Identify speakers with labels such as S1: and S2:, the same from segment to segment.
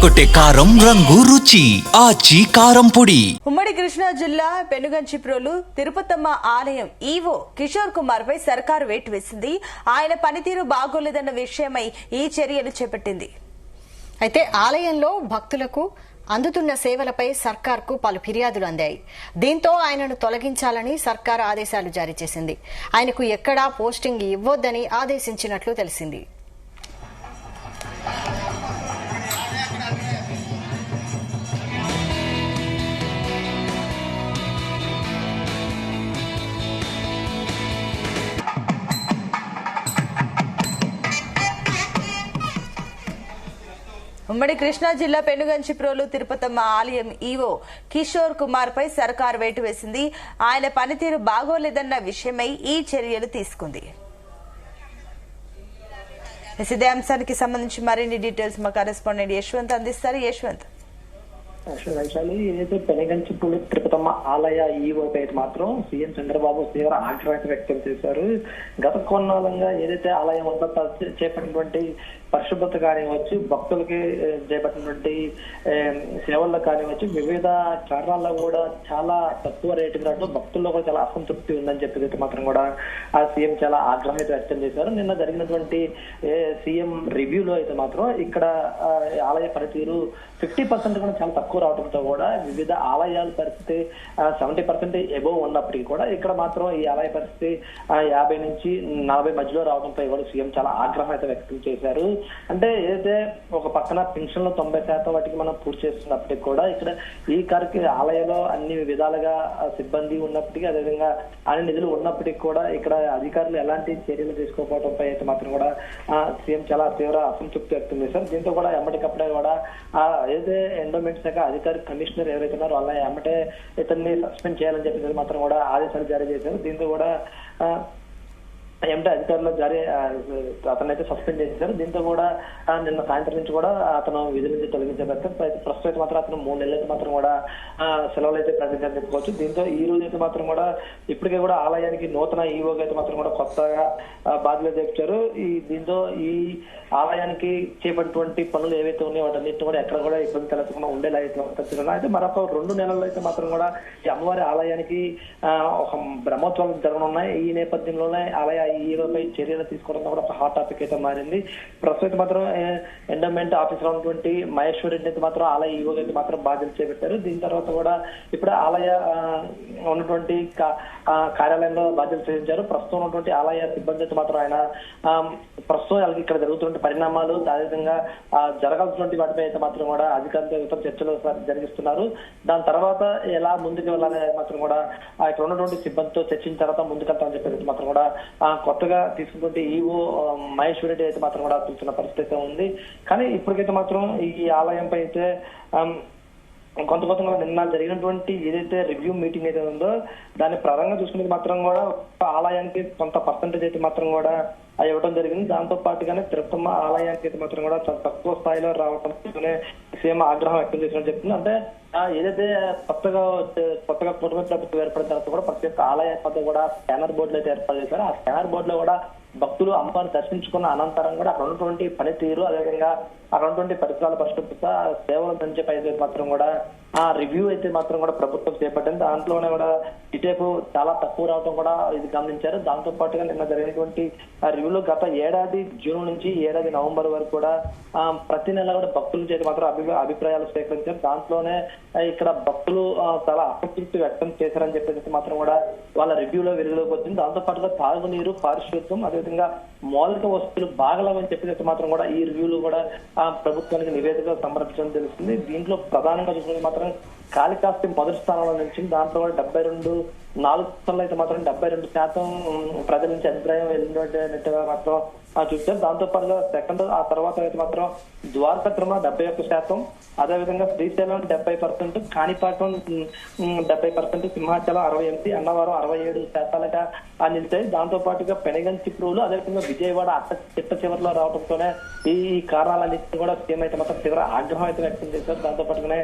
S1: అదరగొట్టే కారం రంగు రుచి ఆచి కారం పొడి.
S2: ఉమ్మడి కృష్ణా జిల్లా పెనుగంచిప్రోలు తిరుపతమ్మ ఆలయం ఈవో కిషోర్ కుమార్ పై సర్కారు వేటు వేసింది. ఆయన పనితీరు బాగోలేదన్న విషయమై ఈ చర్యలు చేపట్టింది.
S3: అయితే ఆలయంలో భక్తులకు అందుతున్న సేవలపై సర్కార్కు పలు ఫిర్యాదులు అందాయి. దీంతో ఆయనను తొలగించాలని సర్కారు ఆదేశాలు జారీ చేసింది. ఆయనకు ఎక్కడా పోస్టింగ్ ఇవ్వొద్దని ఆదేశించినట్లు తెలిసింది.
S2: ఉమ్మడి కృష్ణా జిల్లా పెనుగంచిప్రోలు తిరుపతమ్మ ఆలయం ఈవో కిషోర్ కుమార్ పై సర్కారు వేటు వేసింది. ఆయన పనితీరు బాగోలేదన్న విషయమై ఈ చర్యలు తీసుకుంది. ఇదే అంశానికి సంబంధించి మరిన్ని డీటెయిల్స్ మా కరెస్పాండెంట్ యశ్వంత్ అందిస్తారు. యశ్వంత్,
S4: వైశాలి, ఏదైతే పెనుగంచిప్రోలు తిరుపతమ్మ ఆలయ ఈవోపై మాత్రం సీఎం చంద్రబాబు తీవ్ర ఆగ్రహం వ్యక్తం చేశారు. గత కొన్నాళ్ళంగా ఏదైతే ఆలయం వద్ద చేపట్టినటువంటి పరిశుభ్రత కానివచ్చు, భక్తులకి చేపట్టినటువంటి సేవల్లో కానివచ్చు, వివిధ కారణాల్లో కూడా చాలా తక్కువ రేటు రావడం భక్తుల్లో కూడా చాలా అసంతృప్తి ఉందని చెప్పేది మాత్రం కూడా ఆ సీఎం చాలా ఆగ్రహం అయితే వ్యక్తం చేశారు. నిన్న జరిగినటువంటి సీఎం రివ్యూలో అయితే మాత్రం ఇక్కడ ఆలయ పనితీరు 50% కూడా చాలా తక్కువ రావడంతో కూడా వివిధ ఆలయాల పరిస్థితి 70% ఎబోవ్ ఉన్నప్పటికీ కూడా ఇక్కడ మాత్రం ఈ ఆలయ పరిస్థితి 50 నుంచి 40 మధ్యలో రావడంపై కూడా సీఎం చాలా ఆగ్రహం అయితే వ్యక్తం చేశారు. అంటే ఏదైతే ఒక పక్కన పెన్షన్లు 90% వాటికి మనం పూర్తి చేస్తున్నప్పటికీ కూడా ఇక్కడ ఈ ఆలయంలో అన్ని విధాలుగా సిబ్బంది ఉన్నప్పటికీ, అదేవిధంగా అన్ని నిధులు ఉన్నప్పటికీ కూడా ఇక్కడ అధికారులు ఎలాంటి చర్యలు తీసుకోకపోవడంపై అయితే మాత్రం కూడా సీఎం చాలా తీవ్ర అసంతృప్తి వ్యక్తం చేశారు. దీంతో కూడా ఎమ్మటికప్పుడే కూడా ఏదైతే ఎండోమెంట్ శాఖ అధికారి కమిషనర్ ఎవరైతే ఉన్నారో వాళ్ళ ఎమ్మటే ఇతన్ని సస్పెండ్ చేయాలని చెప్పేసి మాత్రం కూడా ఆదేశాలు జారీ చేశారు. దీంతో కూడా ఏమంటే అధికారులు అతనైతే సస్పెండ్ చేశారు. దీంతో కూడా నిన్న సాయంత్రం నుంచి కూడా అతను విధుల నుంచి తొలగించబడతారు. ప్రస్తుతం మాత్రం అతను 3 నెలలు అయితే మాత్రం కూడా సెలవులు అయితే ప్రకటించాలని చెప్పుకోవచ్చు. దీంతో ఈ రోజు అయితే మాత్రం కూడా ఇప్పటికే కూడా ఆలయానికి నూతన ఈవోగా అయితే మాత్రం కూడా కొత్తగా బాధ్యతలు చేర్చారు. దీంతో ఈ ఆలయానికి చేపట్టినటువంటి పనులు ఏవైతే ఉన్నాయో వాటన్నిటిని కూడా ఎక్కడ కూడా ఇబ్బంది కలగకుండా ఉండేలా అయితే మరొక 2 నెలల్లో అయితే మాత్రం కూడా ఈ అమ్మవారి ఆలయానికి ఒక బ్రహ్మోత్సవాలు జరగనున్నాయి. ఈ నేపథ్యంలోనే ఆలయ ఈవోపై చర్యలు తీసుకోవడం కూడా ఒక హాట్ టాపిక్ అయితే మారింది. ప్రస్తుతం మాత్రం ఎండోమెంట్ ఆఫీసర్ ఉన్నటువంటి మహేశ్వర్ రెడ్డి అయితే మాత్రం ఆలయ ఈవోగా అయితే మాత్రం బాధ్యతలు చేపట్టారు. దీని తర్వాత కూడా ఇప్పుడు ఆలయ ఉన్నటువంటి కార్యాలయంలో బాధ్యతలు చేయించారు. ప్రస్తుతం ఉన్నటువంటి ఆలయ సిబ్బంది అయితే మాత్రం ఆయన ప్రస్తుతం ఇక్కడ జరుగుతున్న పరిణామాలు, అదేవిధంగా జరగాల్సినటువంటి వాటిపై అయితే మాత్రం కూడా అధికారులతో చర్చలు జరిగిస్తున్నారు. దాని తర్వాత ఎలా ముందుకు వెళ్ళాలని మాత్రం కూడా ఇక్కడ ఉన్నటువంటి సిబ్బందితో చర్చించిన తర్వాత ముందుకెళ్తామని చెప్పేసి మాత్రం కూడా కొత్తగా తీసుకున్నటువంటి ఈవో మహేశ్వర్ రెడ్డి అయితే మాత్రం కూడా చూస్తున్న పరిస్థితి ఉంది. కానీ ఇప్పటికైతే మాత్రం ఈ ఆలయంపై అయితే కొంతగా నిన్న జరిగినటువంటి ఏదైతే రివ్యూ మీటింగ్ అయితే ఉందో దాన్ని ప్రధానంగా చూసుకునేది మాత్రం కూడా ఆలయానికి కొంత పర్సెంటేజ్ అయితే మాత్రం కూడా ఇవ్వడం జరిగింది. దాంతో పాటుగానే తిరుపతమ్మ ఆలయానికి అయితే మాత్రం కూడా చాలా తక్కువ స్థాయిలో రావడంతోనే సీఎం ఆగ్రహం వ్యక్తం చేసినట్టు చెప్తుంది. అంటే ఏదైతే కొత్తగా కుటుంబ ప్రభుత్వం ఏర్పడిన తర్వాత కూడా ప్రతి ఒక్క ఆలయం వద్ద కూడా స్కానర్ బోర్డులు అయితే ఏర్పాటు చేశారు. ఆ స్కానర్ బోర్డులో కూడా భక్తులు అమ్మవారిని దర్శించుకున్న అనంతరం కూడా అక్కడ ఉన్నటువంటి పనితీరు, అదేవిధంగా అక్కడ ఉన్నటువంటి పరిసరాల పరిశుభ్రత, సేవలు పెంచేపై మాత్రం కూడా ఆ రివ్యూ అయితే మాత్రం కూడా ప్రభుత్వం చేపట్టింది. దాంట్లోనే కూడా ఇటేపు చాలా తక్కువ రావడం కూడా ఇది గమనించారు. దాంతో పాటుగా నిన్న జరిగినటువంటి రివ్యూలో గత ఏడాది జూన్ నుంచి ఏడాది నవంబర్ వరకు కూడా ప్రతి నెల కూడా భక్తుల చేతి మాత్రం అభిప్రాయాలు సేకరించారు. దాంట్లోనే ఇక్కడ భక్తులు చాలా అసంతృప్తి వ్యక్తం చేశారని చెప్పేసి మాత్రం కూడా వాళ్ళ రివ్యూలో వెలుగులోకి వచ్చింది. దాంతో పాటుగా తాగునీరు, పారిశుద్ధ్యం, అదేవిధంగా మౌలిక వస్తువులు బాగలవని చెప్పేసి మాత్రం కూడా ఈ రివ్యూలు కూడా ప్రభుత్వానికి నివేదిక సమర్పించడం తెలుస్తుంది. దీంట్లో ప్రధానంగా చూసుకుంటే మాత్రం కాళికాస్తి మొదటి స్థానంలో నిలిచింది. దాంట్లో కూడా 4 అయితే మాత్రం 72% ప్రజల నుంచి అభిప్రాయం వెళ్ళినట్టుగా మాత్రం చూశారు. దాంతో పాటుగా సెకండ్, ఆ తర్వాత అయితే మాత్రం ద్వారకా తిరుమల 71%, అదేవిధంగా శ్రీశైలం 70%, కాణిపాకం 70%, సింహాచలం 68%, అన్నవరం 67%గా నిలిచాయి. దాంతో పాటుగా పెనుగంచిప్రోలు, అదేవిధంగా విజయవాడ చిట్ట చివరిలో రావడంతోనే ఈ కారణాలన్నింటినీ కూడా సీఎం అయితే మాత్రం తీవ్ర ఆగ్రహం అయితే వ్యక్తం చేశారు. దాంతో పాటుగానే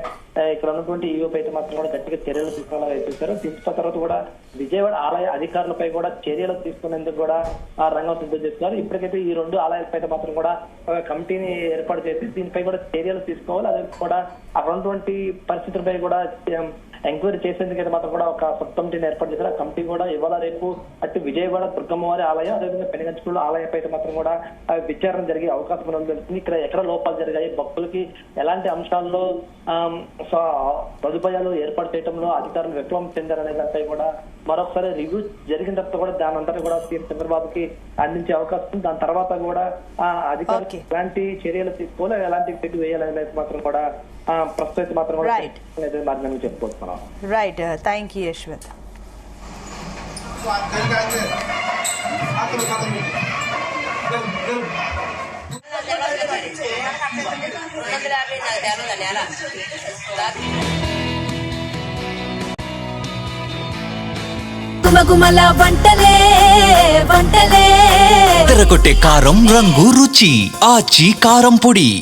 S4: ఇక్కడ ఉన్నటువంటి ఈవోపై అయితే మాత్రం కూడా గట్టిగా చర్యలు తీసుకోవాలని చేశారు. దీంతో తర్వాత కూడా విజయవాడ ఆలయ అధికారులపై కూడా చర్యలు తీసుకునేందుకు కూడా రంగం సిద్ధం చేస్తున్నారు. ఇప్పటికైతే ఈ 2 ఆలయాలపై మాత్రం కూడా ఒక కమిటీని ఏర్పాటు చేసి దీనిపై కూడా చర్యలు తీసుకోవాలి. అదే కూడా అక్కడ ఉన్నటువంటి పరిస్థితులపై కూడా ఎంక్వైరీ చేసేందుకైతే మాత్రం కూడా ఒక సబ్ కమిటీని ఏర్పాటు చేశారు. ఆ కమిటీ కూడా ఇవాళ రేపు అటు విజయవాడ దుర్గమ్మవారి ఆలయం అదేవిధంగా పెనుగంచిప్రోలు ఆలయంపై మాత్రం కూడా విచారణ జరిగే అవకాశం ఉంటుంది. ఇక్కడ ఎక్కడ లోపాలు జరిగాయి, భక్తులకి ఎలాంటి అంశాల్లో సదుపాయాలు ఏర్పాటు చేయడంలో అధికారులు విఫలం చెందారనే దానిపై కూడా మరొకసారి రివ్యూ జరిగిన తర్వాత కూడా దాని అంతా కూడా సీఎం చంద్రబాబుకి అందించే అవకాశం ఉంది. దాని తర్వాత కూడా అధికారులు ఎలాంటి చర్యలు తీసుకోవాలి, ఎలాంటి పెట్టు వేయాలనేది మాత్రం కూడా ప్రస్తుతం మాత్రం కూడా చెప్పుకుంటున్నాం.
S2: Right, thank you Yashwanth.
S5: గుమగుమల వంటలే వంటలే
S1: తెరకొట్టే కారం రంగు రుచి ఆచి కారం పొడి.